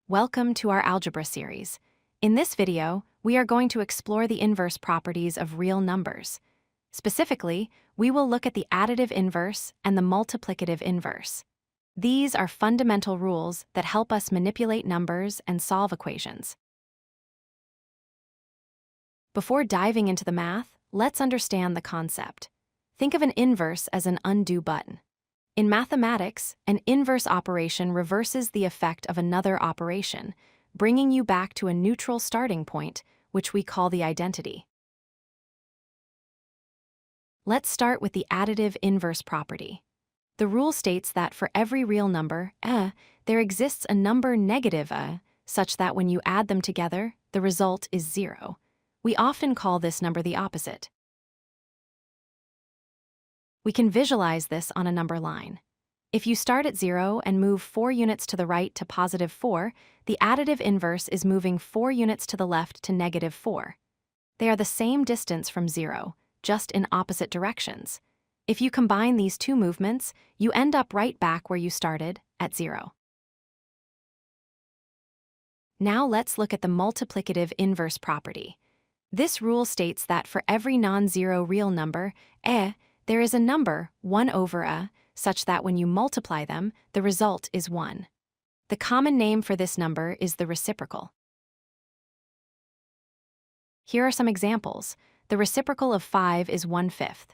Welcome to our algebra series. In this video, we are going to explore the inverse properties of real numbers. Specifically, we will look at the additive inverse and the multiplicative inverse. These are fundamental rules that help us manipulate numbers and solve equations. Before diving into the math, let's understand the concept. Think of an inverse as an undo button. In mathematics, an inverse operation reverses the effect of another operation, bringing you back to a neutral starting point, which we call the identity. Let's start with the additive inverse property. The rule states that for every real number, there exists a number negative such that when you add them together, the result is 0. We often call this number the opposite. We can visualize this on a number line. If you start at 0 and move 4 units to the right to positive 4, the additive inverse is moving 4 units to the left to negative 4. They are the same distance from 0, just in opposite directions. If you combine these two movements, you end up right back where you started, at 0. Now let's look at the multiplicative inverse property. This rule states that for every non-zero real number, there is a number, 1 over such that when you multiply them, the result is 1. The common name for this number is the reciprocal. Here are some examples. The reciprocal of 5 is 1/5.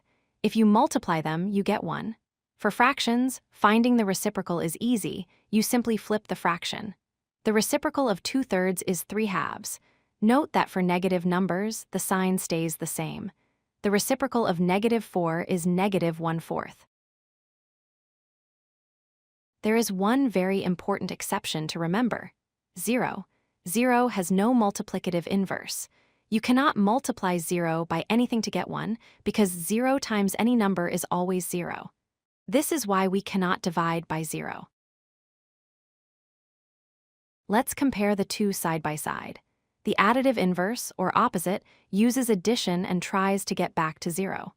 If you multiply them, you get 1. For fractions, finding the reciprocal is easy. You simply flip the fraction. The reciprocal of 2/3 is 3/2. Note that for negative numbers, the sign stays the same. The reciprocal of -4 is -1/4. There is one very important exception to remember: 0. 0 has no multiplicative inverse. You cannot multiply 0 by anything to get 1, because 0 times any number is always 0. This is why we cannot divide by 0. Let's compare the two side by side. The additive inverse, or opposite, uses addition and tries to get back to 0.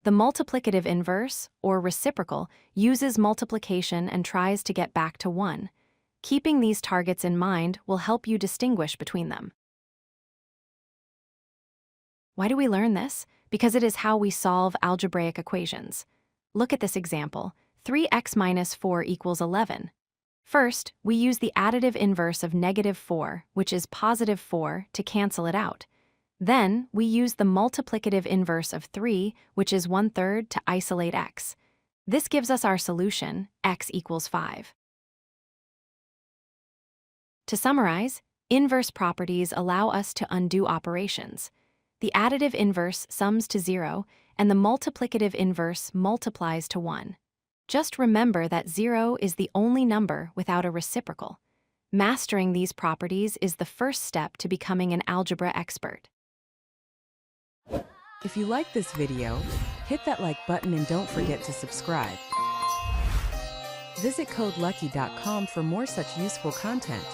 The multiplicative inverse, or reciprocal, uses multiplication and tries to get back to 1. Keeping these targets in mind will help you distinguish between them. Why do we learn this? Because it is how we solve algebraic equations. Look at this example: 3x minus 4 equals 11. First, we use the additive inverse of -4, which is positive 4, to cancel it out. Then, we use the multiplicative inverse of 3, which is 1/3, to isolate x. This gives us our solution, x equals 5. To summarize, inverse properties allow us to undo operations. The additive inverse sums to 0, and the multiplicative inverse multiplies to 1. Just remember that 0 is the only number without a reciprocal. Mastering these properties is the first step to becoming an algebra expert. If you like this video, hit that like button and don't forget to subscribe. Visit codelucky.com for more such useful content.